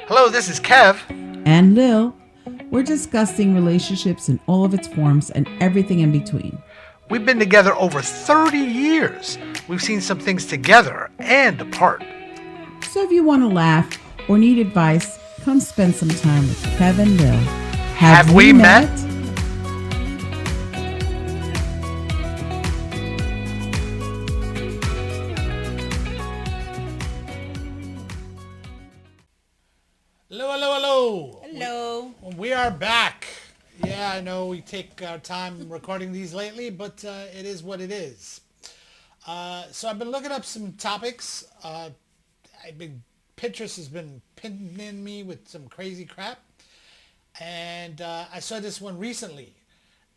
Hello, this is Kev. And Lil. We're discussing relationships in all of its forms and everything in between. We've been together over 30 years. We've seen some things together and apart. So if you want to laugh or need advice, come spend some time with Kev and Lil. Have we met? Hello, hello, hello. Hello. We are back. Yeah, I know we take our time recording these lately, but it is what it is. So I've been looking up some topics. Pinterest has been pinning me with some crazy crap. And I saw this one recently.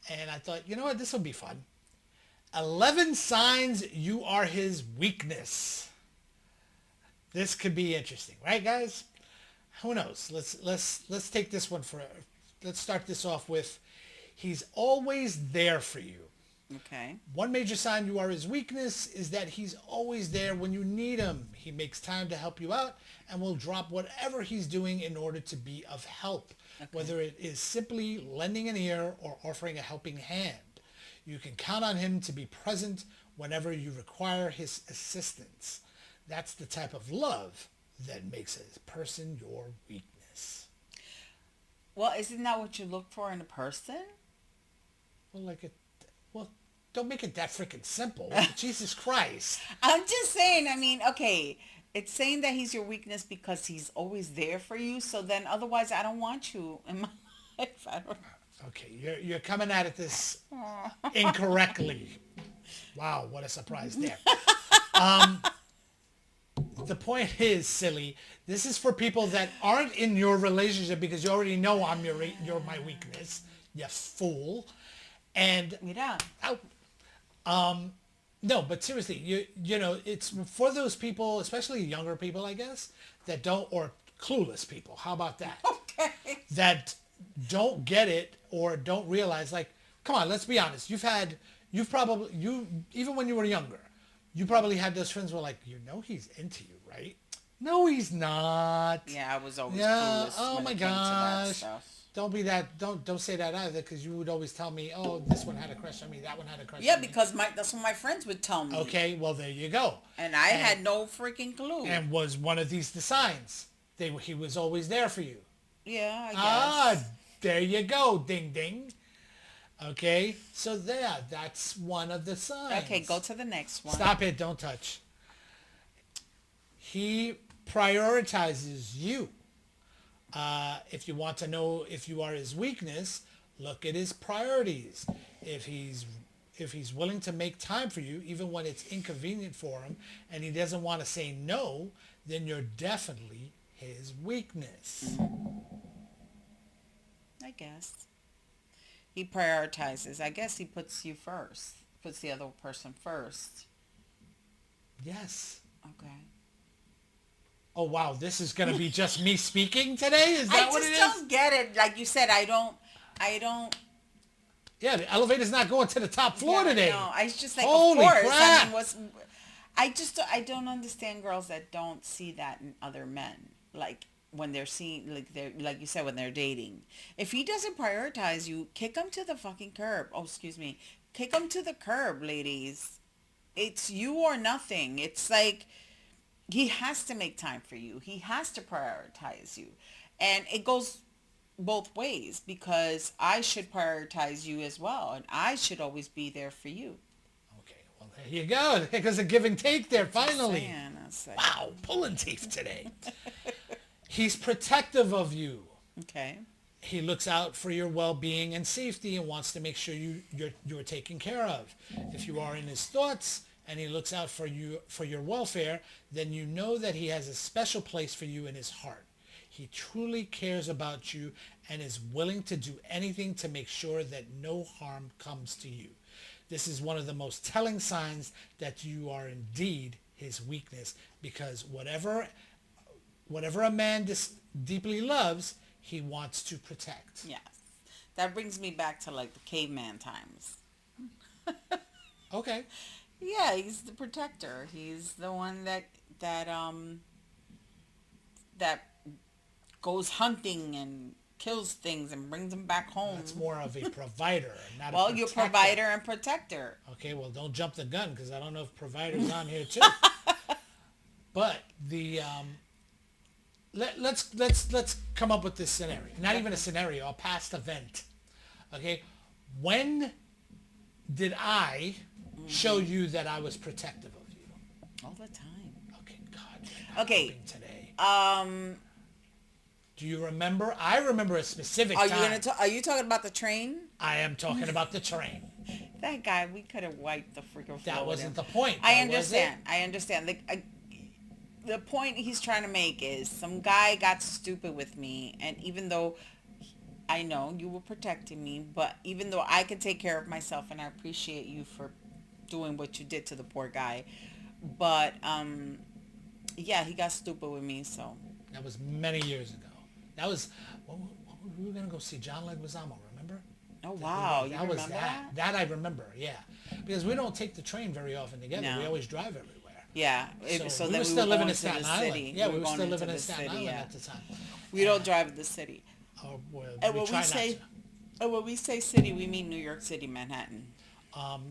And I thought, you know what, this will be fun. 11 signs you are his weakness. This could be interesting, right, guys? Who knows? Let's take this one for. Let's start this off with, he's always there for you. Okay. One major sign you are his weakness is that he's always there when you need him. He makes time to help you out and will drop whatever he's doing in order to be of help, whether it is simply lending an ear or offering a helping hand. You can count on him to be present whenever you require his assistance. That's the type of love that makes a person your weakness. Well, isn't that what you look for in a person? Well, don't make it that freaking simple. Jesus Christ. I'm just saying, okay, it's saying that he's your weakness because he's always there for you. So then otherwise I don't want you in my life. Okay, you're coming at it this incorrectly. Wow, what a surprise there. The point is, silly, this is for people that aren't in your relationship because you already know you're my weakness, you fool. And Mira. No, but seriously, you know, it's for those people, especially younger people, I guess, that don't, or clueless people. How about that? Okay. That don't get it or don't realize, like, come on, let's be honest. Even when you were younger, you probably had those friends who were like, you know, he's into you, right? No, he's not. Yeah, I was always clueless. Oh when my it came to that gosh. stuff. Don't be that. Don't say that either, because you would always tell me, oh, this one had a crush on me, that one had a crush Yeah, on me. because that's what my friends would tell me. Okay, well, there you go. And I had no freaking clue. And was one of these the signs? He was always there for you. Yeah, I guess. There you go. Ding, ding. Okay, so that's one of the signs. Okay, go to the next one. Stop it. Don't touch. He prioritizes you. If you want to know if you are his weakness, look at his priorities. If he's willing to make time for you, even when it's inconvenient for him, and he doesn't want to say no, then you're definitely his weakness. I guess. He prioritizes. I guess he puts you first. Puts the other person first. Yes. Okay. Oh, wow, this is going to be just me speaking today? Is that what it is? I just don't get it. Like you said, I don't. Yeah, the elevator's not going to the top floor today. No, I just like, Holy of course. crap. I don't understand girls that don't see that in other men. Like when they're seeing, like you said, when they're dating. If he doesn't prioritize you, kick him to the fucking curb. Oh, excuse me. Kick him to the curb, ladies. It's you or nothing. It's like he has to make time for you. He has to prioritize you. And it goes both ways because I should prioritize you as well. And I should always be there for you. Okay, well, there you go. There's a give and take there, finally. Like, wow, pulling teeth today. He's protective of you. Okay. He looks out for your well-being and safety and wants to make sure you're taken care of. If you are in his thoughts and he looks out for your welfare, then you know that he has a special place for you in his heart. He truly cares about you and is willing to do anything to make sure that no harm comes to you. This is one of the most telling signs that you are indeed his weakness, because whatever a man deeply loves, he wants to protect. Yes. That brings me back to like the caveman times. Okay. Yeah, he's the protector. He's the one that goes hunting and kills things and brings them back home. That's more of a provider, not a Well, protector. you're provider and protector. Okay, well, don't jump the gun because I don't know if provider's on here too. But the let's come up with this scenario. Not even a scenario, a past event. Okay, when did I show you that I was protective of you? All the time. Okay, God. You're not Okay. helping today. Do you remember? I remember a specific time. Are you talking about the train? I am talking about the train. That guy, we could have wiped the freaking floor. That with wasn't him. the point. I though, understand. I understand. The point he's trying to make is some guy got stupid with me, and even though I know you were protecting me, but even though I could take care of myself, and I appreciate you for doing what you did to the poor guy, but yeah, he got stupid with me. So That was many years ago. That was we were gonna go see John Leguizamo. Remember? oh wow, you That remember was that. That I remember. Yeah, because we don't take the train very often together. No. We always drive everywhere. Yeah, So then we were we still were living going in to Staten the Island. city. Yeah, we were going still into living in the Staten city, Island yeah. at the time. We don't drive in the city. Oh, well, And we when try we say not to. and when we say city, we mean New York City, Manhattan.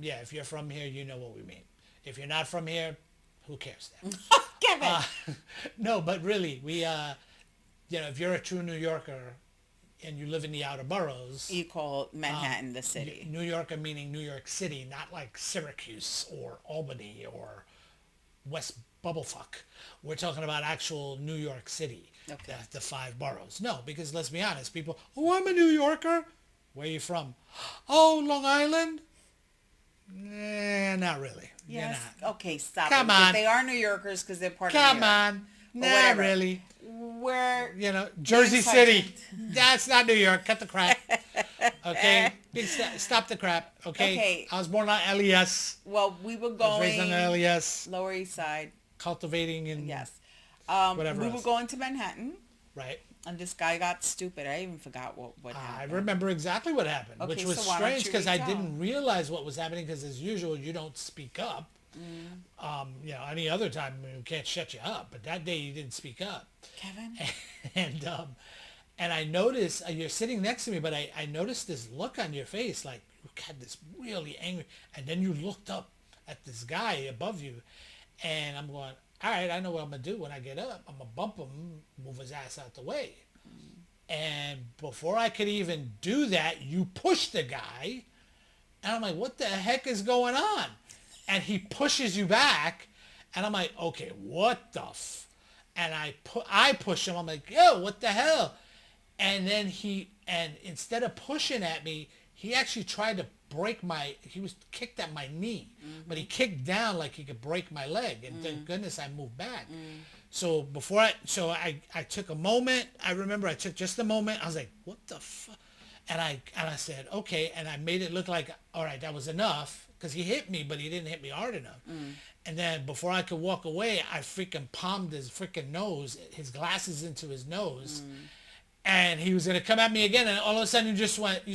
Yeah, if you're from here, you know what we mean. If you're not from here, who cares? Kevin. No, but really, we, if you're a true New Yorker and you live in the outer boroughs, You call Manhattan the city. New Yorker meaning New York City, not like Syracuse or Albany or West Bubblefuck. We're talking about actual New York City, Okay. the 5 boroughs. No, because let's be honest, people, oh, I'm a New Yorker. Where are you from? Oh, Long Island? Not really. Yes. You're not. Okay, stop. Come it, because on. They are New Yorkers because they're part Come of New York. on. Not whatever. really. Where Jersey Being City. sarcastic. That's not New York. Cut the crap. Okay? Stop the crap. Okay? Okay. I was born on LES. well, we were I was raised going on LES. Lower East Side. Cultivating and Yes. whatever We were else. going to Manhattan, Right. and this guy got stupid. I even forgot what I happened. remember exactly what happened, Okay, which was so why don't strange you because I retell? didn't realize what was happening because as usual you don't speak up. Any other time we can't shut you up, but that day you didn't speak up. Kevin? And I noticed you're sitting next to me, but I noticed this look on your face, like you had this really angry, and then you looked up at this guy above you, and I'm going, all right, I know what I'm gonna do when I get up. I'm gonna bump him, move his ass out the way. And before I could even do that, you pushed the guy, and I'm like, what the heck is going on? And he pushes you back, and I'm like, okay, what the and I push him. I'm like, yo, what the hell? And then instead of pushing at me, he actually tried to he was kicked at my knee, but he kicked down like he could break my leg. And thank goodness I moved back. So I took a moment. I remember I took just a moment. I was like, what the fuck? And I said, okay. And I made it look like, all right, that was enough. Because he hit me, but he didn't hit me hard enough. And then before I could walk away, I freaking palmed his freaking nose, his glasses into his nose. And he was going to come at me again. And all of a sudden you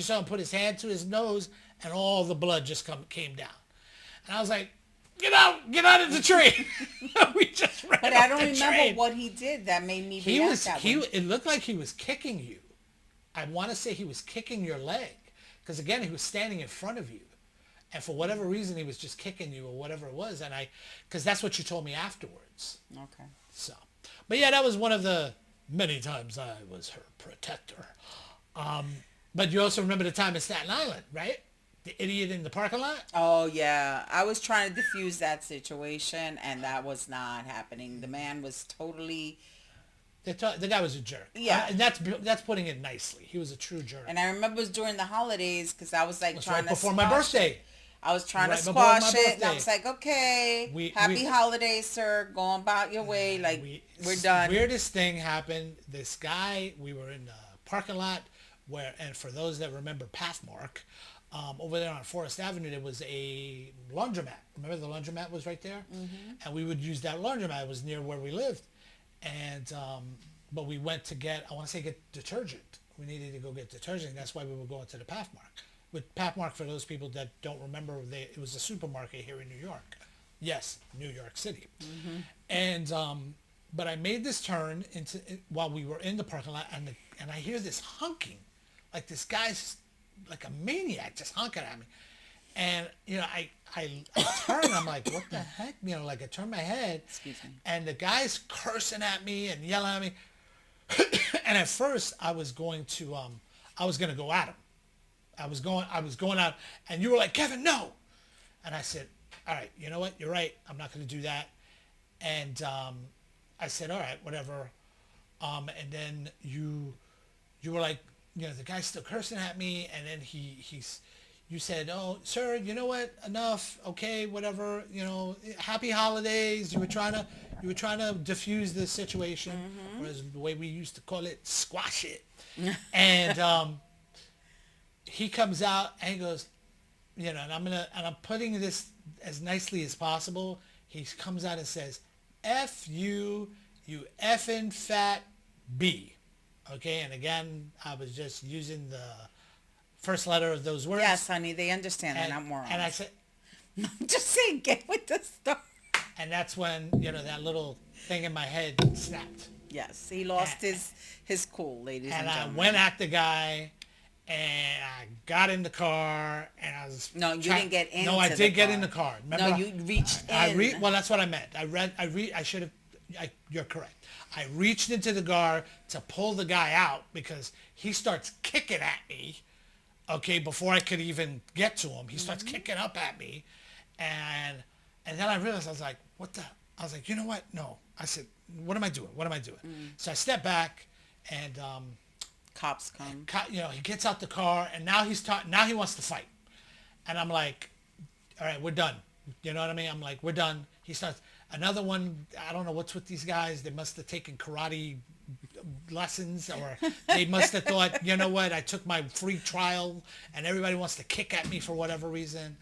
saw him put his hand to his nose and all the blood just came down. And I was like, get out of the train. We just ran But off I don't the remember train. what he did that made me react that way. It looked like he was kicking you. I want to say he was kicking your leg. Because again, he was standing in front of you. And for whatever reason, he was just kicking you or whatever it was. And because that's what you told me afterwards. Okay. So, but yeah, that was one of the many times I was her protector. But you also remember the time in Staten Island, right? The idiot in the parking lot? Oh, yeah. I was trying to diffuse that situation, and that was not happening. The man was totally... The guy was a jerk. Yeah. And that's putting it nicely. He was a true jerk. And I remember it was during the holidays, because I was like That's trying right to before my squash birthday. it. I was trying to Right before my squash it, and I birthday. was like, okay, happy holidays, sir. Go about your way. Like, we're done. Weirdest thing happened. This guy, we were in the parking lot and for those that remember Pathmark, over there on Forest Avenue, there was a laundromat. Remember the laundromat was right there? Mm-hmm. And we would use that laundromat. It was near where we lived. And, but we went to get detergent. We needed to go get detergent. That's why we were going to the Pathmark. With Pathmark, for those people that don't remember, it was a supermarket here in New York. Yes, New York City. Mm-hmm. And But I made this turn while we were in the parking lot, and I hear this honking, like this guy's like a maniac just honking at me, and I turn, I'm like, what the heck, like I turn my head, Excuse me. and the guy's cursing at me and yelling at me, and at first I was going to go at him. I was going out, and you were like, Kevin, no, and I said, all right, you know what, you're right, I'm not going to do that, and I said, all right, whatever. And then you were like, the guy's still cursing at me. And then you said, oh, sir, you know what? Enough. Okay, whatever. Happy holidays. You were trying to diffuse the situation, or as the way we used to call it, squash it. And he comes out and he goes, and I'm putting this as nicely as possible. He comes out and says, F you, you effing fat B. Okay, and again, I was just using the first letter of those words. Yes, honey, they understand. They're not morons. And I said, I'm just saying, get with the stuff. And that's when, that little thing in my head snapped. Yes, he lost his cool, ladies and gentlemen. And I went at the guy, and I got in the car, and I was... No, you didn't get into the car. No, I did get in the car. Remember? No, you reached in. Well, that's what I meant. You're correct. I reached into the car to pull the guy out because he starts kicking at me, okay, before I could even get to him. He starts kicking up at me, and then I realized, I was like, I was like, you know what? No. I said, what am I doing? So I stepped back, and... cops come. He gets out the car, and now now he wants to fight. And I'm like, all right, we're done. You know what I mean? I'm like, we're done. He starts... Another one, I don't know what's with these guys. They must have taken karate lessons, or they must have thought, you know what, I took my free trial and everybody wants to kick at me for whatever reason.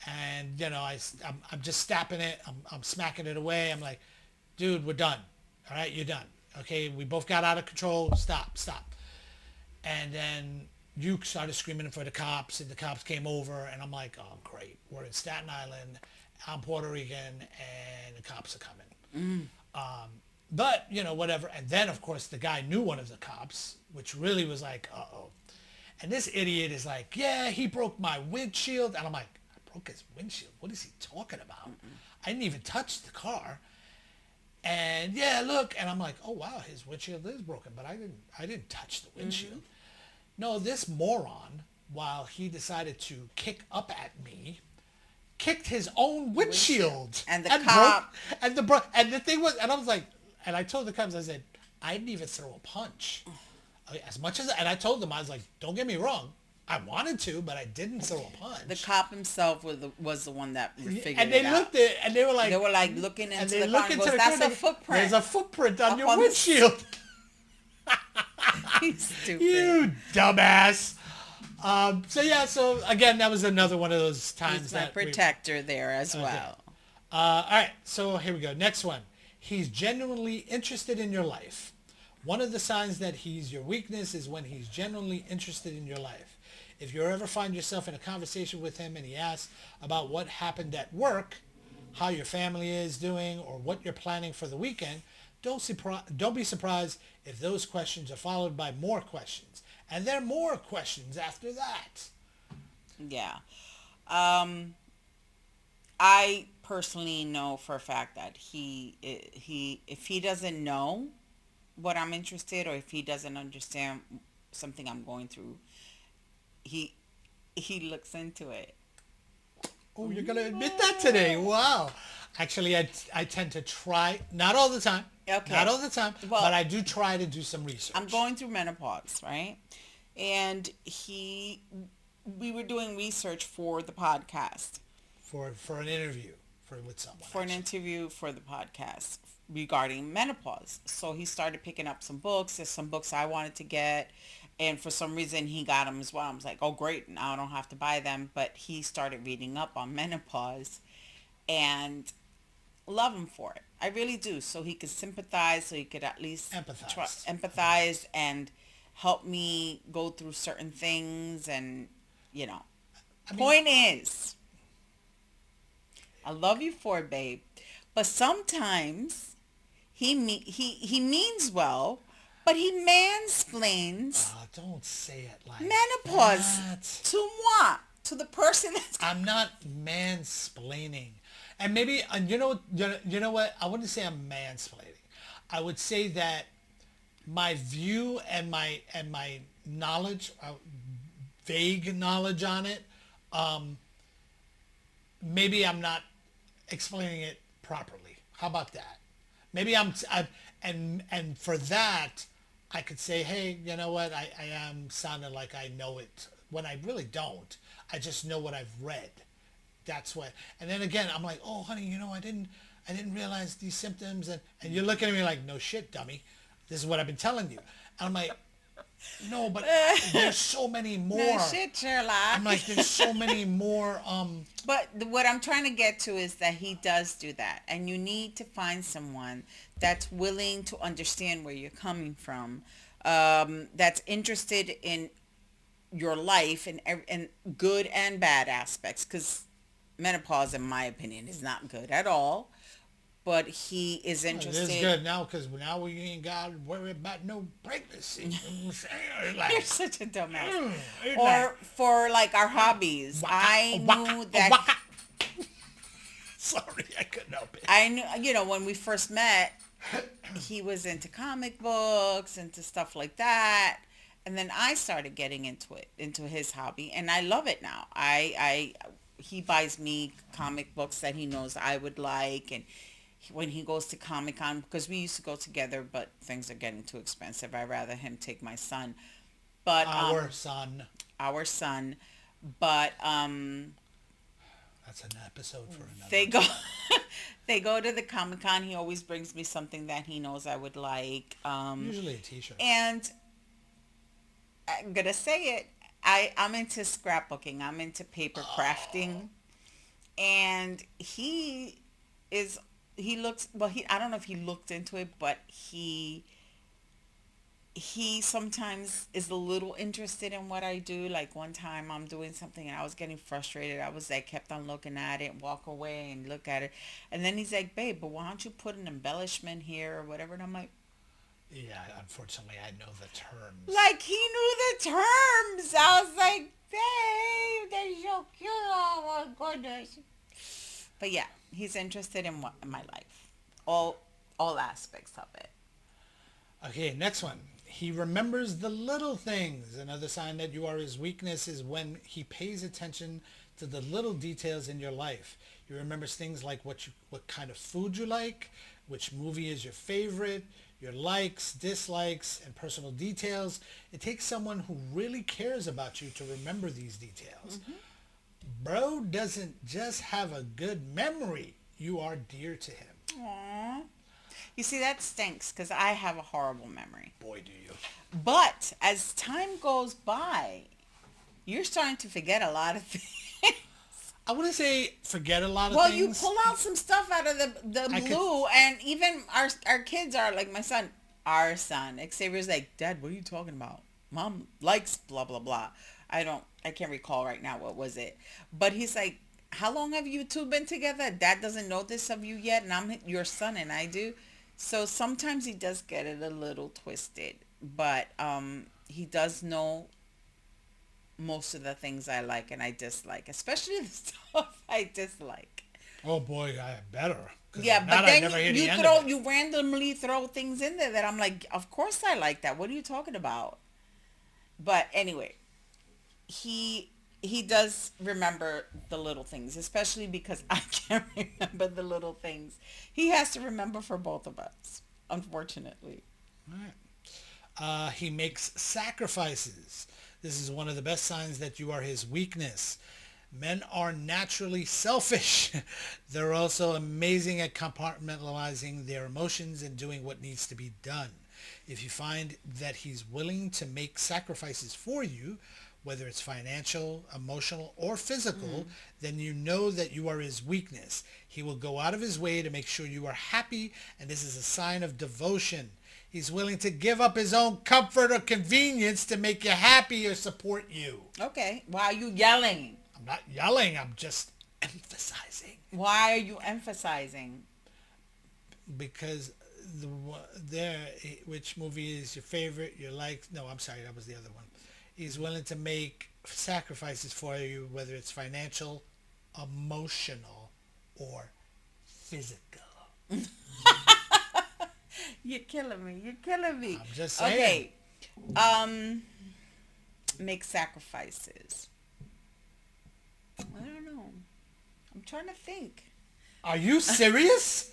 And, I'm just stabbing it. I'm smacking it away. I'm like, dude, we're done. All right, you're done. Okay, we both got out of control. Stop. And then you started screaming for the cops, and the cops came over, and I'm like, oh, great. We're in Staten Island. I'm Puerto Rican, and the cops are coming. But, whatever. And then, of course, the guy knew one of the cops, which really was like, uh-oh. And this idiot is like, yeah, he broke my windshield. And I'm like, I broke his windshield? What is he talking about? I didn't even touch the car. And, yeah, look. And I'm like, oh, wow, his windshield is broken. But I didn't touch the windshield. No, this moron, while he decided to kick up at me, kicked his own windshield. And the cop. And the thing was, and I was like, and I told the cops, I said, I didn't even throw a punch. As much as, and I told them, I was like, don't get me wrong. I wanted to, but I didn't throw a punch. The cop himself was the one that figured it out. And they looked at, and they were like looking into the car and goes, that's a footprint. There's a footprint on your windshield. He's stupid. You dumbass. So again, that was another one of those times. He's my protector there as well. All right, so here we go. Next one. He's genuinely interested in your life. One of the signs that he's your weakness is when he's genuinely interested in your life. If you ever find yourself in a conversation with him and he asks about what happened at work, how your family is doing, or what you're planning for the weekend, don't be surprised if those questions are followed by more questions. And there are more questions after that. Yeah. I personally know for a fact that he if he doesn't know what I'm interested, or if he doesn't understand something I'm going through, he looks into it. Oh, you're going to admit that today. Wow. Actually, I tend to try, not all the time. Okay. Not all the time, well, but I do try to do some research. I'm going through menopause, right? And we were doing research for the podcast. For an interview with someone. For an interview for the podcast regarding menopause. So he started picking up some books. There's some books I wanted to get. And for some reason, he got them as well. I was like, oh, great. Now I don't have to buy them. But he started reading up on menopause. And love him for it. I really do. So he could sympathize. So he could at least empathize and help me go through certain things. And, point is, I love you for it, babe. But sometimes he means well, but he mansplains Don't say it like menopause that. to moi, to the person that's I'm not mansplaining. And maybe, you know what? I wouldn't say I'm mansplaining. I would say that my view and my knowledge, vague knowledge on it, maybe I'm not explaining it properly. How about that? Maybe and for that, I could say, hey, you know what? I am sounding like I know it when I really don't. I just know what I've read. That's what. And then again, I'm like, oh, honey, I didn't realize these symptoms. And you're looking at me like, no shit, dummy. This is what I've been telling you. And I'm like, no, but there's so many more. no shit, Sherlock. I'm like, there's so many more. But what I'm trying to get to is that he does do that, and you need to find someone that's willing to understand where you're coming from, that's interested in your life and good and bad aspects, because menopause, in my opinion, is not good at all. But he is interested. It is good now because now we ain't got to worry about no pregnancy. You know what I'm saying? Like, You're such a dumbass. it's Or like, for like our hobbies, I knew that. Sorry, I couldn't help it. I knew, when we first met, he was into comic books, into stuff like that. And then I started getting into his hobby, and I love it now. He buys me comic books that he knows I would like, and when he goes to Comic-Con, because we used to go together, but things are getting too expensive. I'd rather him take my son. But Our son. But That's an episode for another. they go to the Comic-Con. He always brings me something that he knows I would like. Usually a t-shirt. And I'm gonna say it. I'm into scrapbooking. I'm into paper crafting. And he looks, well, I don't know if he looked into it, but he sometimes is a little interested in what I do. Like one time I'm doing something and I was getting frustrated. I kept on looking at it, walk away and look at it. And then he's like, babe, but why don't you put an embellishment here or whatever? And I'm like, yeah, unfortunately, I know the terms. like he knew the terms. I was like, babe, they're so cute. Oh my goodness. But yeah, he's interested in my life, all aspects of it. Okay, next one. He remembers the little things. Another sign that you are his weakness is when he pays attention to the little details in your life. He remembers things like what kind of food you like, which movie is your favorite, your likes, dislikes, and personal details. It takes someone who really cares about you to remember these details. Mm-hmm. Bro doesn't just have a good memory. You are dear to him. Aww. You see, that stinks because I have a horrible memory. Boy, do you. But as time goes by, you're starting to forget a lot of things. I wouldn't say forget a lot of well, things. you pull out some stuff out of the blue, and even our kids are like our son, Xavier's like, Dad, what are you talking about? Mom likes blah, blah, blah. I can't recall right now what was it. But he's like, how long have you two been together? Dad doesn't know this of you yet, and I'm your son, and I do. So sometimes he does get it a little twisted, but he does know most of the things I like and I dislike, especially the stuff I dislike. Oh boy, I better. Yeah, but then you randomly throw things in there that I'm like, of course I like that. What are you talking about? But anyway, he does remember the little things, especially because I can't remember the little things. He has to remember for both of us, unfortunately. All right. He makes sacrifices. This is one of the best signs that you are his weakness. Men are naturally selfish. They're also amazing at compartmentalizing their emotions and doing what needs to be done. If you find that he's willing to make sacrifices for you, whether it's financial, emotional, or physical, then you know that you are his weakness. He will go out of his way to make sure you are happy, and this is a sign of devotion. He's willing to give up his own comfort or convenience to make you happy or support you. Okay. Why are you yelling? I'm not yelling. I'm just emphasizing. Why are you emphasizing? Because which movie is your favorite? You like? No, I'm sorry, that was the other one. He's willing to make sacrifices for you, whether it's financial, emotional, or physical. You're killing me. You're killing me. I'm just saying. Okay. Make sacrifices. I don't know. I'm trying to think. Are you serious?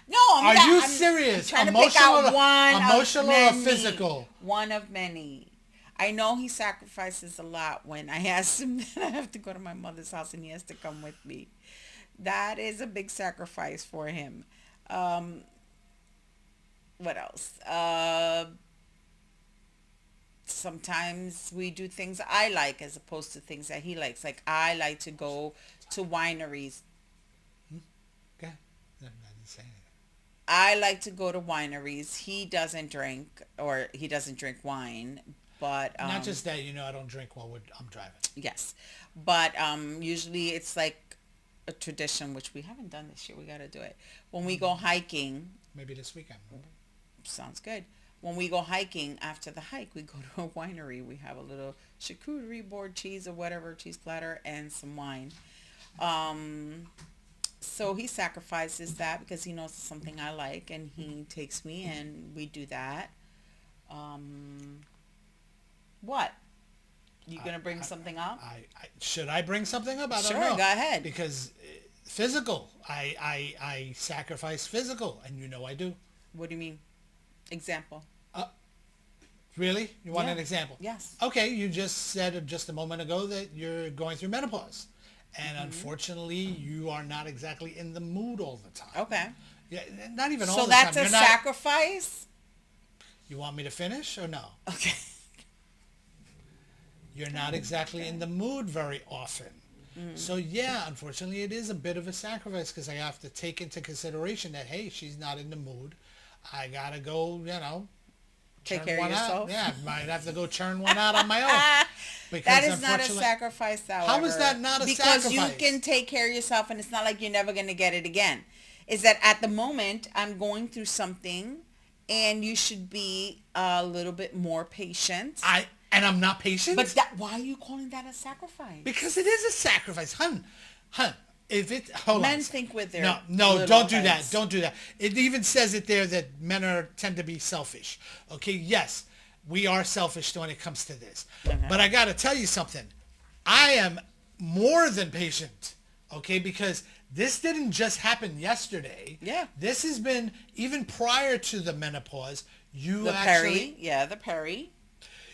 No, Are you serious? I'm trying to pick out one emotional of many. or physical? One of many. I know he sacrifices a lot when I ask him that I have to go to my mother's house and he has to come with me. That is a big sacrifice for him. What else? Sometimes we do things I like as opposed to things that he likes. Like I like to go to wineries. Okay. No, I didn't say anything. I like to go to wineries. He doesn't drink wine, but Not just that, I don't drink while I'm driving. yes, but usually it's like a tradition, which we haven't done this year. We got to do it when we go hiking. Maybe this weekend. Sounds good. When we go hiking, after the hike, we go to a winery. We have a little charcuterie board, cheese or whatever, cheese platter, and some wine. So he sacrifices that because he knows it's something I like, and he takes me, and we do that. What? You gonna bring something up? Should I bring something up? I don't Sure, know. go ahead. Because physical, I sacrifice physical, and I do. What do you mean? Example. Really? You want Yeah. an example? Yes. Okay, you just said just a moment ago that you're going through menopause. And unfortunately, you are not exactly in the mood all the time. Okay. Yeah, not even all So the time. that's a sacrifice? You want me to finish or no? Okay. You're not exactly in the mood very often. So yeah, unfortunately, it is a bit of a sacrifice because I have to take into consideration that, hey, she's not in the mood. I got to go, Take churn care of one yourself. out. Yeah, might have to go churn one out on my own. Because That is not a unfortunately- sacrifice, however. How is that not a because sacrifice? you can take care of yourself, and it's not like you're never going to get it again. Is that at the moment, I'm going through something, and you should be a little bit more patient. And I'm not patient? But why are you calling that a sacrifice? Because it is a sacrifice. Hun, if it... Hold Men on. think with their No, little don't do that. heads. Don't do that. It even says it there that men tend to be selfish. Okay, yes, we are selfish when it comes to this. But I got to tell you something. I am more than patient, okay, because this didn't just happen yesterday. Yeah. This has been, even prior to the menopause, The Perry.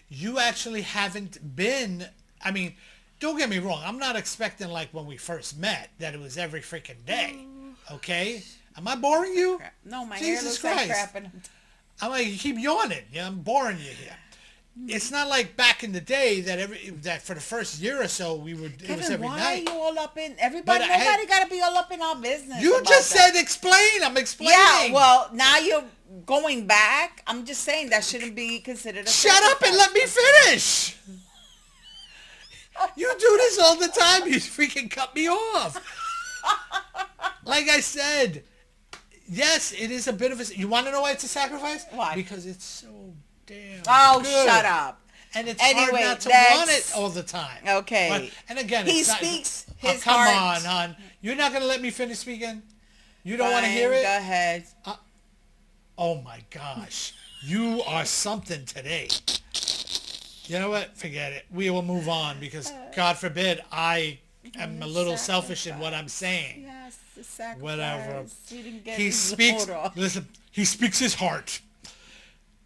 You actually haven't been, I mean, don't get me wrong. I'm not expecting like when we first met that it was every freaking day. Okay? Am I boring you? Crap. No, my Jesus hair looks Christ. like crap. And I'm like, you keep yawning. Yeah, I'm boring you here. It's not like back in the day that for the first year or so it was Kevin, every why night. are you all up in everybody? But I Nobody got to be all up in our business. You about just that. said explain. I'm explaining. Yeah, well, now you're going back. I'm just saying that shouldn't be considered a Shut up and let me finish. You do this all the time. You freaking cut me off. Like I said, yes, it is a bit of a... You want to know why it's a sacrifice? Why? Because it's so damn Oh, good. shut up. And it's Anyway, hard not to that's- want it all the time. Okay. But, and again, He it's not, speaks oh, his come heart. on, hon. You're not going to let me finish speaking? You don't want to hear Fine, it? Go ahead. Oh my gosh. You are something today. You know what? Forget it. We will move on because God forbid I am a little selfish in what I'm saying. Yes, the sacrifice. Whatever. You didn't get He his speaks, load off. listen, he speaks his heart.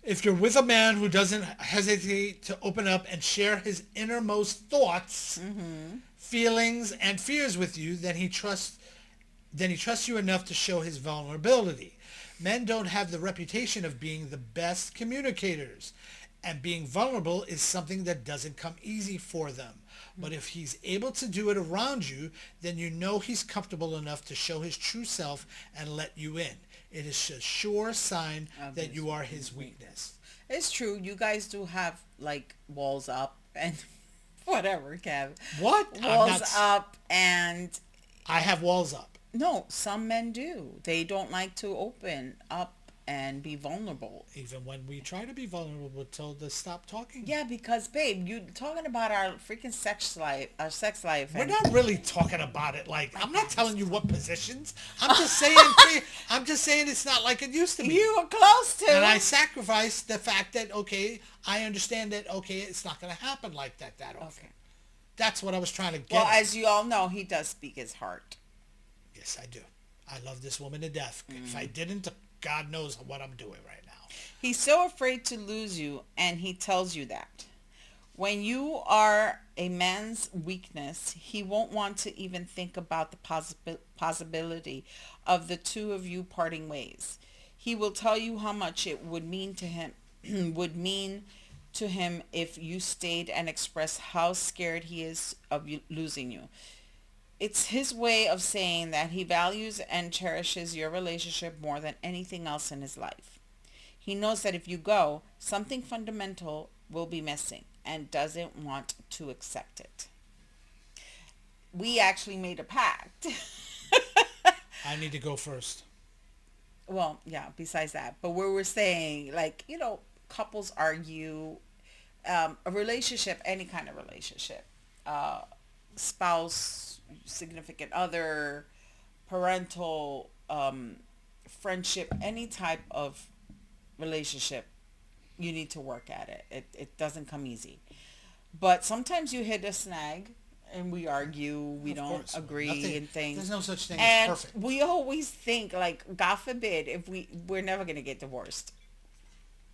If you're with a man who doesn't hesitate to open up and share his innermost thoughts, feelings, and fears with you, then he trusts you enough to show his vulnerability. Men don't have the reputation of being the best communicators, and being vulnerable is something that doesn't come easy for them. But if he's able to do it around you, then you know he's comfortable enough to show his true self and let you in. It is a sure sign that you are his weakness. It's true. You guys do have like walls up and whatever, Kev. What? Walls up and I have walls up. no, some men do. They don't like to open up and be vulnerable. Even when we try to be vulnerable, we're told to stop talking. Yeah, because babe, you talking about our freaking sex life, We're and not really talking about it like I'm not telling you what positions. I'm just saying. I'm just saying it's not like it used to be. you were close to. And I sacrificed the fact that okay, I understand that okay, it's not going to happen like that often. Okay. That's what I was trying to get. Well, at. as you all know, he does speak his heart. Yes, I do. I love this woman to death. If I didn't, God knows what I'm doing right now. He's so afraid to lose you, and he tells you that. When you are a man's weakness, he won't want to even think about the possibility of the two of you parting ways. He will tell you how much it would mean to him if you stayed, and express how scared he is of you losing you. It's his way of saying that he values and cherishes your relationship more than anything else in his life. He knows that if you go, something fundamental will be missing and doesn't want to accept it. We actually made a pact. I need to go first. Well, yeah, besides that. But where we're saying, like, couples argue, a relationship, any kind of relationship, spouse, significant other, parental, friendship, any type of relationship, you need to work at it. It doesn't come easy. But sometimes you hit a snag and we argue, we don't agree and things. There's no such thing as perfect. We always think, like, God forbid, if we're never going to get divorced.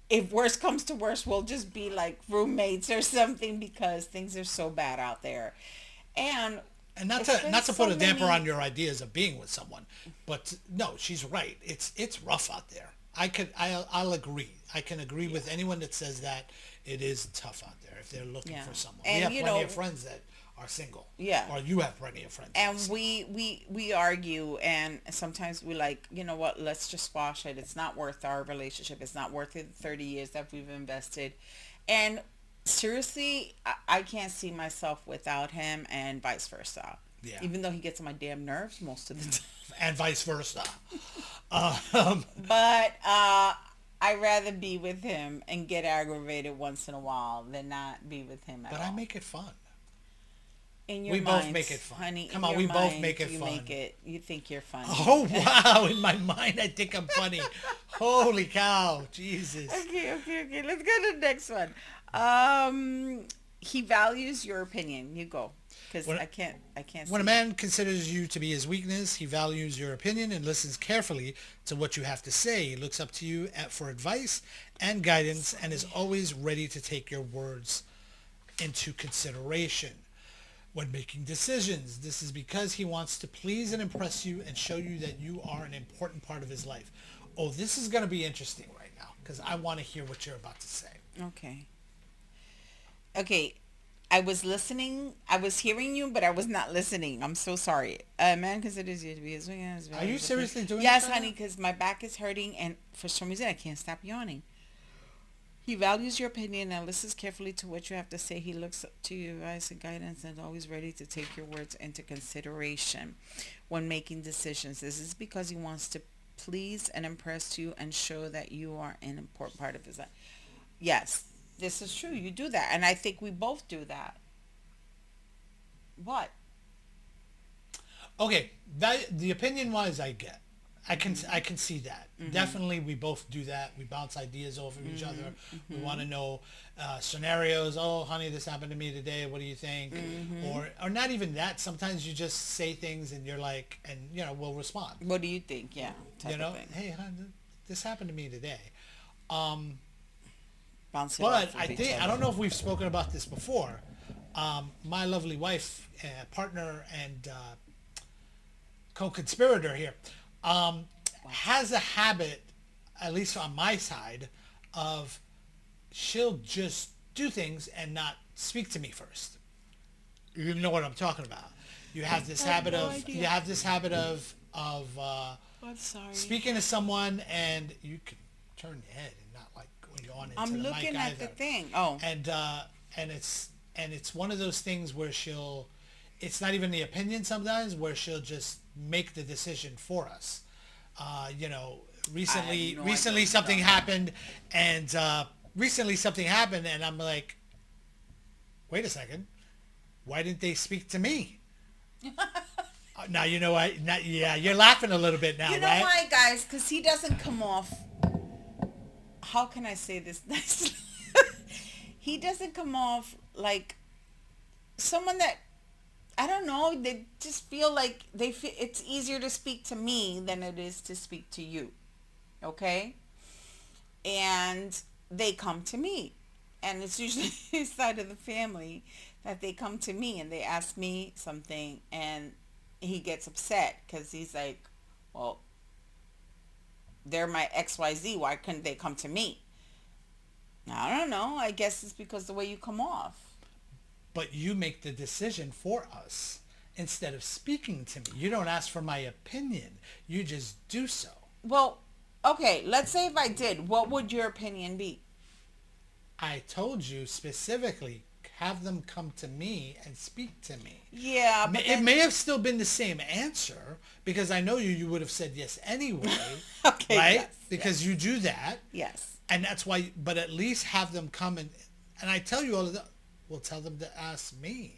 If worse comes to worse, we'll just be like roommates or something because things are so bad out there. And not to put a damper on your ideas of being with someone, but no, she's right. It's rough out there. I'll agree. I can agree with anyone that says that it is tough out there if they're looking for someone. And we have plenty of friends that are single. Yeah. Or you have plenty of friends. And we argue, and sometimes we like, you know what, let's just squash it. It's not worth our relationship. It's not worth it, the 30 years that we've invested. And seriously, I can't see myself without him, and vice versa. Yeah. Even though he gets on my damn nerves most of the time. And vice versa. But I'd rather be with him and get aggravated once in a while than not be with him at all. But I make it fun. In your we minds, both make it fun. Honey, Come on, we both make it fun. You think you're funny. Oh, wow. In my mind, I think I'm funny. Holy cow. Jesus. Okay. Let's go to the next one. He values your opinion. You go. Because I can't When a man considers you to be his weakness, he values your opinion and listens carefully to what you have to say. He looks up to you for advice and guidance and is always ready to take your words into consideration when making decisions. This is because he wants to please and impress you and show you that you are an important part of his life. Oh, this is going to be interesting right now because I want to hear what you're about to say. Okay. I was listening. I was hearing you, but I was not listening. I'm so sorry. A man considers you to be his weakness. Are you seriously doing Yes, this? honey, because my back is hurting, and for some reason I can't stop yawning. He values your opinion and listens carefully to what you have to say. He looks to your advice and guidance and is always ready to take your words into consideration when making decisions. This is because he wants to please and impress you and show that you are an important part of his life. Yes, this is true. You do that. And I think we both do that. What? Okay, the opinion-wise I get. I can see that. Definitely we both do that. We bounce ideas off of each other. We want to know scenarios. Oh, honey, this happened to me today. What do you think? Or not even that. Sometimes you just say things and you're like, and we'll respond. What do you think? Yeah. Type of thing. Hey, honey, this happened to me today. Bounce it But off of each other. I don't know if we've spoken about this before. My lovely wife, partner, and co-conspirator here, has a habit, at least on my side, of she'll just do things and not speak to me first. You know what I'm talking about. You have this habit of I'm sorry. speaking to someone, and you can turn your head and not like go on into I'm the mic looking at either. the thing. Oh. And it's one of those things where it's not even the opinion sometimes, where she'll just make the decision for us. recently no recently idea. something No. happened, and I'm like, wait a second, why didn't they speak to me? Now you know I not, yeah, you're laughing a little bit now, You know right? why, guys? Because he doesn't come off. How can I say this nicely? He doesn't come off like someone that I don't know. They just feel like they feel it's easier to speak to me than it is to speak to you. Okay, and they come to me, and it's usually his side of the family that they come to me and they ask me something, and he gets upset because he's like, well, they're my XYZ. Why couldn't they come to me? I don't know. I guess it's because the way you come off. But you make the decision for us instead of speaking to me. You don't ask for my opinion. You just do so. Well, okay, let's say if I did, what would your opinion be? I told you specifically, have them come to me and speak to me. Yeah, but It may have still been the same answer because I know you would have said yes anyway. Okay, right? yes, Because you do that. yes. And that's why, but at least have them come and I tell you all of that. Well, tell them to ask me.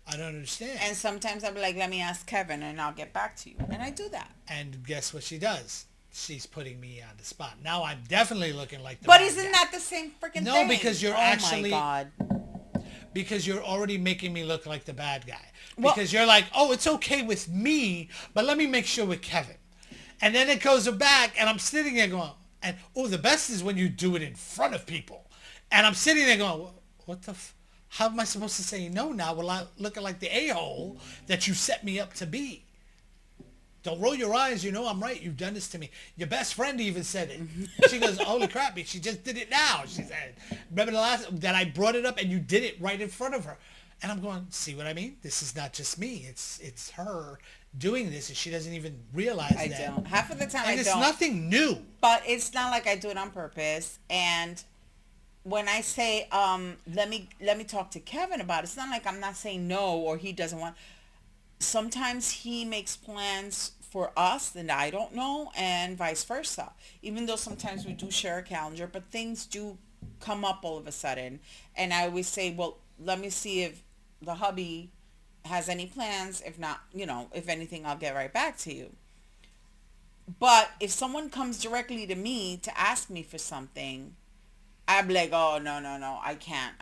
I don't understand. And sometimes I'll be like, let me ask Kevin and I'll get back to you. And I do that. And guess what she does? She's putting me on the spot. Now I'm definitely looking like the But bad isn't guy. that the same freaking No, thing? because you're oh actually- my God. Because you're already making me look like the bad guy. Well- Because you're like, oh, it's okay with me, but let me make sure with Kevin. And then it goes back, and I'm sitting there going, and oh, the best is when you do it in front of people. And I'm sitting there going, what the how am I supposed to say no now without looking like the a-hole that you set me up to be? Don't roll your eyes. You know I'm right. You've done this to me. Your best friend even said it. She goes, holy crap, she just did it now. She said, remember the last that I brought it up and you did it right in front of her. And I'm going, see what I mean? This is not just me. It's her doing this and she doesn't even realize I that. don't. Half of the time And I it's don't. nothing new. But it's not like I do it on purpose. And when I say, let me talk to Kevin about it, it's not like I'm not saying no or he doesn't want. Sometimes he makes plans for us that I don't know and vice versa. Even though sometimes we do share a calendar, but things do come up all of a sudden. And I always say, well, let me see if the hubby has any plans. If not, if anything, I'll get right back to you. But if someone comes directly to me to ask me for something, I'm like, oh, no, I can't.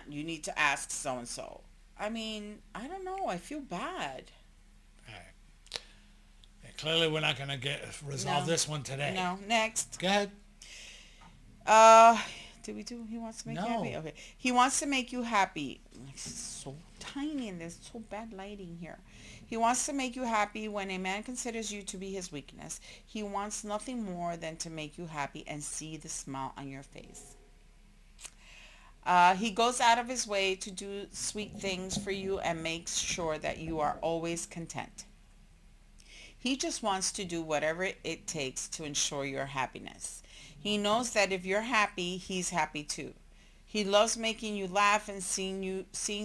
You need to ask so-and-so. I mean, I don't know. I feel bad. All right. Yeah, clearly we're not going to resolve this one today. No, next. Go ahead. Did we do he wants to make No. you happy? Okay. He wants to make you happy. It's so tiny and there's so bad lighting here. He wants to make you happy when a man considers you to be his weakness. He wants nothing more than to make you happy and see the smile on your face. He goes out of his way to do sweet things for you and makes sure that you are always content. He just wants to do whatever it takes to ensure your happiness. He knows that if you're happy, he's happy too. He loves making you laugh and seeing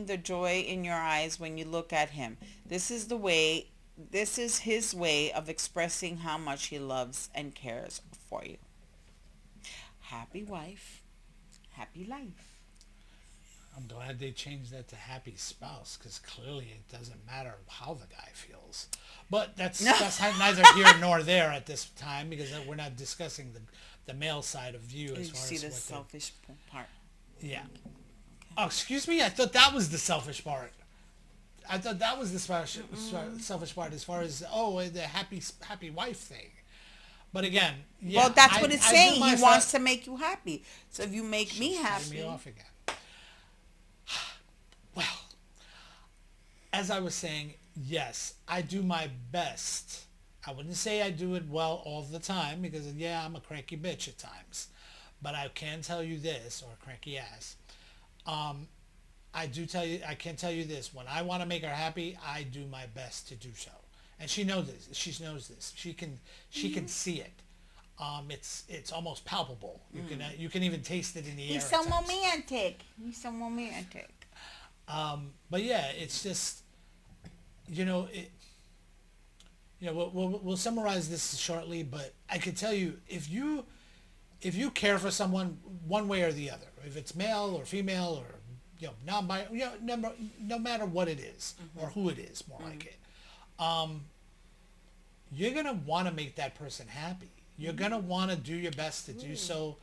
the joy in your eyes when you look at him. This is his way of expressing how much he loves and cares for you. Happy wife, happy life. I'm glad they changed that to happy spouse because clearly it doesn't matter how the guy feels. But that's neither here nor there at this time because we're not discussing the male side of you as You far see as the what selfish part. yeah. Oh, excuse me. I thought that was the selfish part. I thought that was the selfish part as far as the happy wife thing. But again, yeah. Well, that's what it's saying. He wants to to make you happy. So if you make me happy. me off again. Well, as I was saying, yes, I do my best. I wouldn't say I do it well all the time because, yeah, I'm a cranky bitch at times. But I can tell you this, or a cranky ass. I can tell you this. When I want to make her happy, I do my best to do so. And she knows this. She knows this. She can see it. It's almost palpable. You can even taste it in the air. He's so romantic. But yeah, it's just, we'll summarize this shortly, but I could tell you, if you care for someone one way or the other, if it's male or female or non-binary, no matter what it is or who it is, more like it, you're gonna want to make that person happy. You're gonna want to do your best to do so.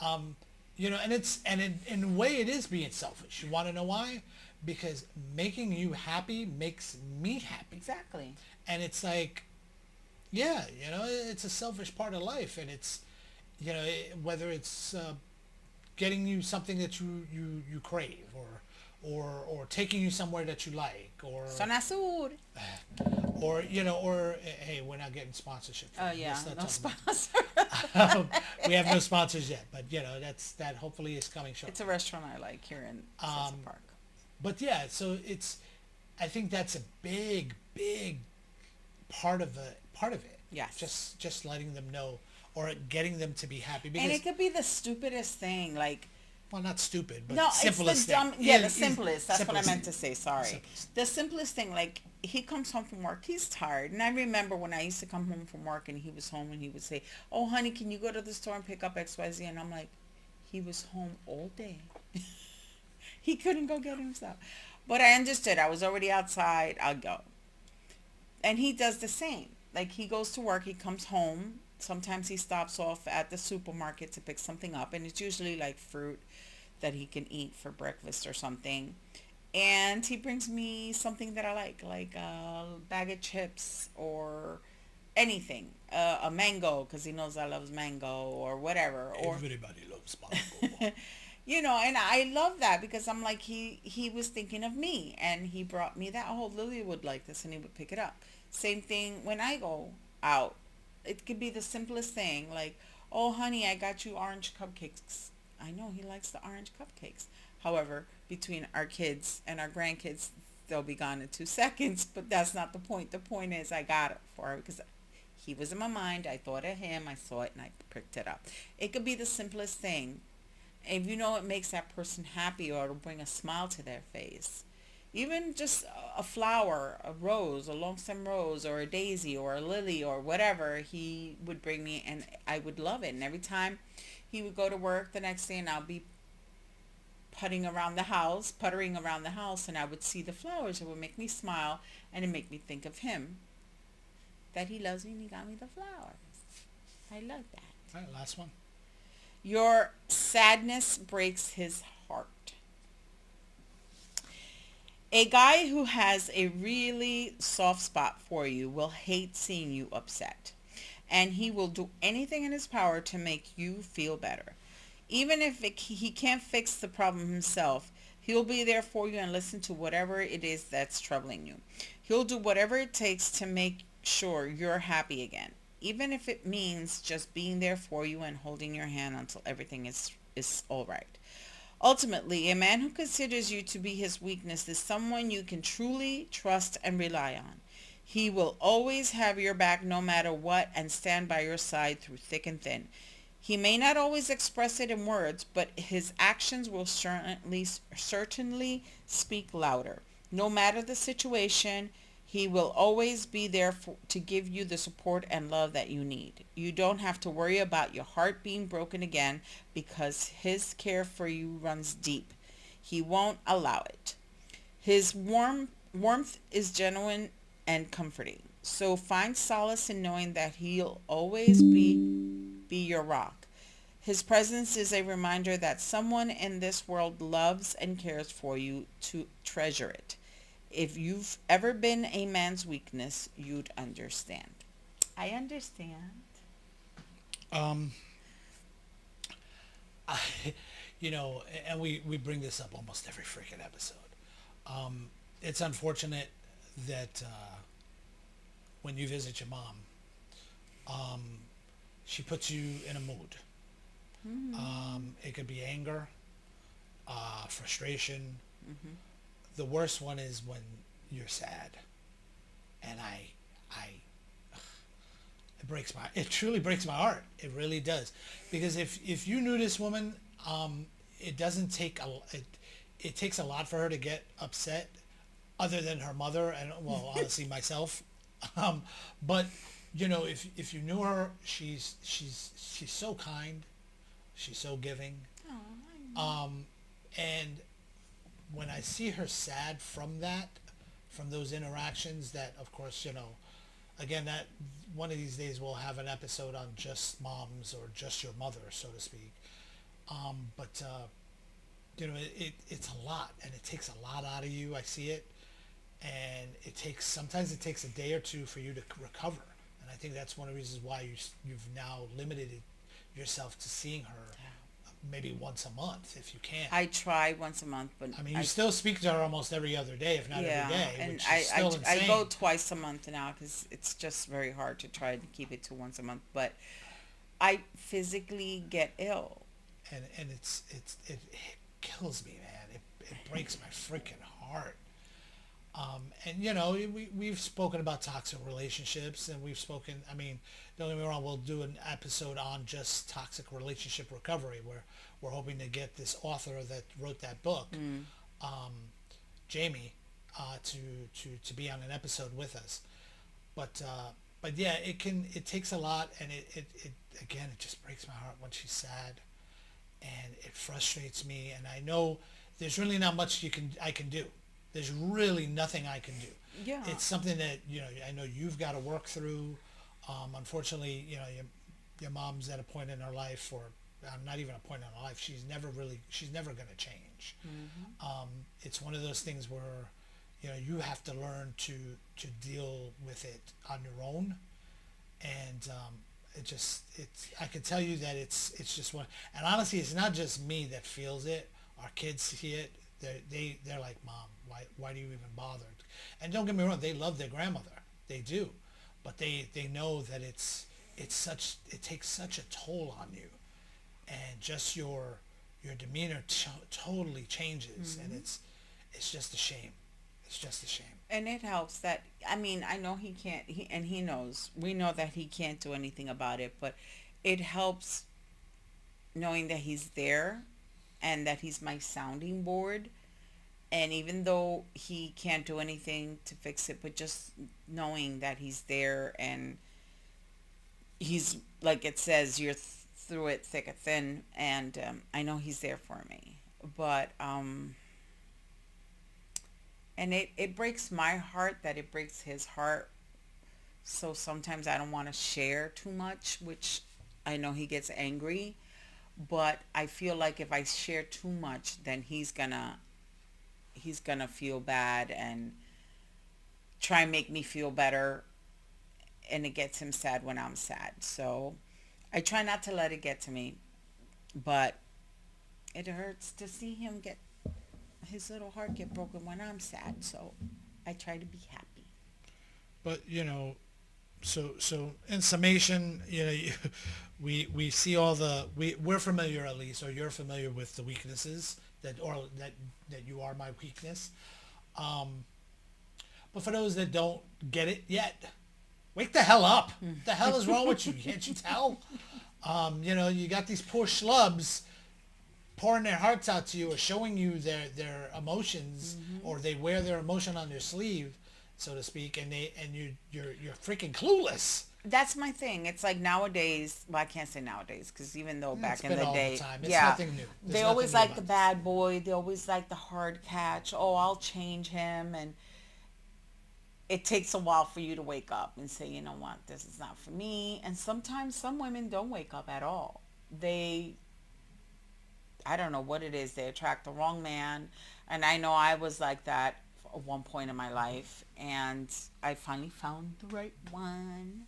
And in a way it is being selfish. You want to know why? Because making you happy makes me happy. Exactly. And it's like, yeah, it's a selfish part of life, and it's, whether it's getting you something that you crave, or taking you somewhere that you like, or Zona Sur. or hey, we're not getting sponsorship. Oh yeah, no sponsor. We have no sponsors yet, but that hopefully is coming shortly. It's a restaurant I like here in Central Park. But yeah, so I think that's a big part of it. Yes. Just letting them know, or getting them to be happy. Because, And it could be the stupidest thing, like. Well, not stupid, but No, simplest it's the dumb. thing. Yeah, the simplest. That's what I simplest meant to thing. say. Sorry. Simplest. The simplest thing, like he comes home from work, he's tired, and I remember when I used to come home from work and he was home and he would say, "Oh, honey, can you go to the store and pick up XYZ?" And I'm like, he was home all day. He couldn't go get himself. But I understood. I was already outside. I'll go. And he does the same. Like he goes to work, he comes home. Sometimes he stops off at the supermarket to pick something up, and it's usually like fruit that he can eat for breakfast or something. And he brings me something that I like a bag of chips or anything, a mango, because he knows I love mango or whatever. Or Everybody loves mango. and I love that because I'm like, he was thinking of me, and he brought me that. Oh, Lily would like this, and he would pick it up. Same thing when I go out. It could be the simplest thing, like, "Oh, honey, I got you orange cupcakes." I know he likes the orange cupcakes. However, between our kids and our grandkids, they'll be gone in 2 seconds, but that's not the point. The point is I got it for her because he was in my mind. I thought of him. I saw it and I picked it up. It could be the simplest thing. If it makes that person happy, or it'll bring a smile to their face. Even just a flower, a rose, a long stem rose, or a daisy, or a lily, or whatever, he would bring me, and I would love it. And every time he would go to work the next day, and I'll be puttering around the house, and I would see the flowers. It would make me smile, and it make me think of him, that he loves me and he got me the flowers. I love that. All right, last one. Your sadness breaks his heart. A guy who has a really soft spot for you will hate seeing you upset, and he will do anything in his power to make you feel better. Even if he can't fix the problem himself, he'll be there for you and listen to whatever it is that's troubling you. He'll do whatever it takes to make sure you're happy again, even if it means just being there for you and holding your hand until everything is all right. Ultimately, a man who considers you to be his weakness is someone you can truly trust and rely on. He will always have your back no matter what and stand by your side through thick and thin. He may not always express it in words, but his actions will certainly speak louder. No matter the situation, he will always be there to give you the support and love that you need. You don't have to worry about your heart being broken again because his care for you runs deep. He won't allow it. His warmth is genuine and comforting. So find solace in knowing that he'll always be your rock. His presence is a reminder that someone in this world loves and cares for you. To treasure it. If you've ever been a man's weakness, you'd understand. I understand. And we bring this up almost every freaking episode. It's unfortunate that when you visit your mom, she puts you in a mood. It could be anger, frustration. Mm-hmm. The worst one is when you're sad, and it truly breaks my heart. It really does, because if you knew this woman, it doesn't take it takes a lot for her to get upset, other than her mother and, well, honestly, myself. But if you knew her, she's so kind, she's so giving. And when I see her sad from those interactions, that of course, again, that one of these days we'll have an episode on just moms or just your mother, so to speak. But it's a lot, and it takes a lot out of you. I see it, and sometimes it takes a day or two for you to recover. And I think that's one of the reasons why you've now limited yourself to seeing her maybe once a month if you can. I try once a month, but I mean, you still speak to her almost every other day, if not every day, and which is still insane. I go twice a month now because it's just very hard to try to keep it to once a month. But I physically get ill, and it kills me, man. It breaks my freaking heart. And we've spoken about toxic relationships, and we've spoken. I mean, don't get me wrong. We'll do an episode on just toxic relationship recovery, where we're hoping to get this author that wrote that book, Jamie, to be on an episode with us. But yeah, it takes a lot, and it again, it just breaks my heart when she's sad, and it frustrates me. And I know there's really not much I can do. There's really nothing I can do. Yeah. It's something that, I know you've got to work through. Unfortunately, your mom's at a point in her life, or not even a point in her life, she's never going to change. Mm-hmm. It's one of those things where, you have to learn to deal with it on your own. And I can tell you that it's just one, and honestly, it's not just me that feels it. Our kids see it. They're like, Mom, why do you even bother? And don't get me wrong, they love their grandmother, they do, but they know that it takes such a toll on you, and just your demeanor totally changes. Mm-hmm. And it's just a shame. It's just a shame. And it helps that, I mean, I know he can't, he knows, we know that he can't do anything about it, but it helps knowing that he's there and that he's my sounding board. And even though he can't do anything to fix it, but just knowing that he's there, and he's, like it says, you're through it thick or thin, and I know he's there for me. But and it breaks my heart that it breaks his heart. So sometimes I don't want to share too much, which I know he gets angry. But I feel like if I share too much, then he's gonna feel bad and try and make me feel better, and it gets him sad when I'm sad. So I try not to let it get to me, but it hurts to see him get his little heart get broken when I'm sad. So I try to be happy. But so in summation, we see all we're familiar, at least, or you're familiar with the weaknesses that you are my weakness. But for those that don't get it yet, wake the hell up. What the hell is wrong with you? Can't you tell? You got these poor schlubs pouring their hearts out to you, or showing you their emotions, mm-hmm. or they wear their emotion on their sleeve, so to speak, and you're freaking clueless. That's my thing. It's like nowadays, well, I can't say nowadays, because even though back in the day, it's nothing new. They always like the bad boy. They always like the hard catch. Oh, I'll change him. And it takes a while for you to wake up and say, you know what, this is not for me. And sometimes some women don't wake up at all. I don't know what it is. They attract the wrong man. And I know I was like that at one point in my life. And I finally found the right one.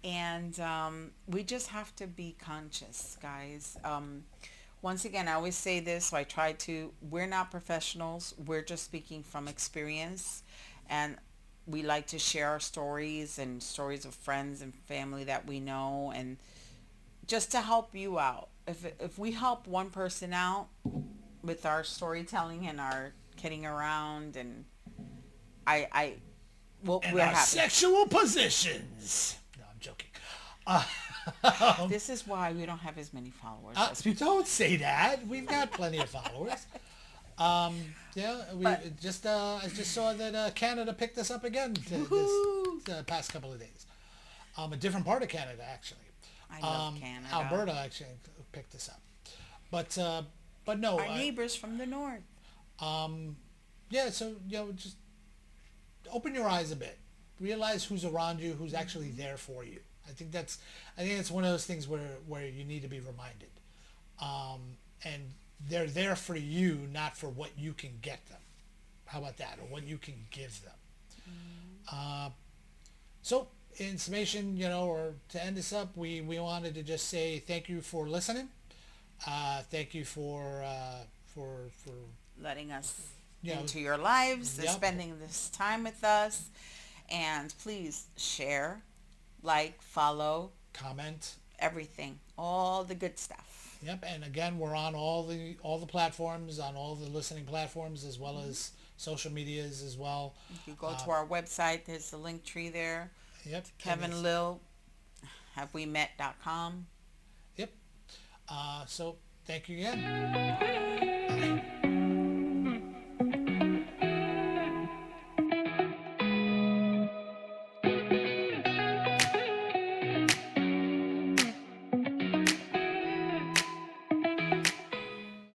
And we just have to be conscious, guys. Once again, I always say this, so we're not professionals. We're just speaking from experience. And we like to share our stories and stories of friends and family that we know, and just to help you out. If we help one person out with our storytelling and our kidding around, and we're happy. Sexual positions. No, I'm joking. This is why we don't have as many followers. Don't say that. We've got plenty of followers. Yeah, But- I just saw that Canada picked us up again this past couple of days. A different part of Canada actually. I love Canada. Alberta actually picked us up, but no, Our neighbors from the north. yeah. So just open your eyes a bit. Realize who's around you, who's actually there for you. I think that's one of those things where you need to be reminded, and they're there for you, not for what you can get them. How about that, or what you can give them? So in summation, or to end this up, we wanted to just say thank you for listening. Thank you for Letting us you know, into your lives, and Yep. spending this time with us. And please share, like, follow, comment. everything, all the good stuff. Yep, and again, we're on all the platforms, on all the listening platforms, as well as social medias as well. If you go to our website, there's the link tree there. Yep, Kevin Lil, havewemet.com. Yep. So thank you again. Bye.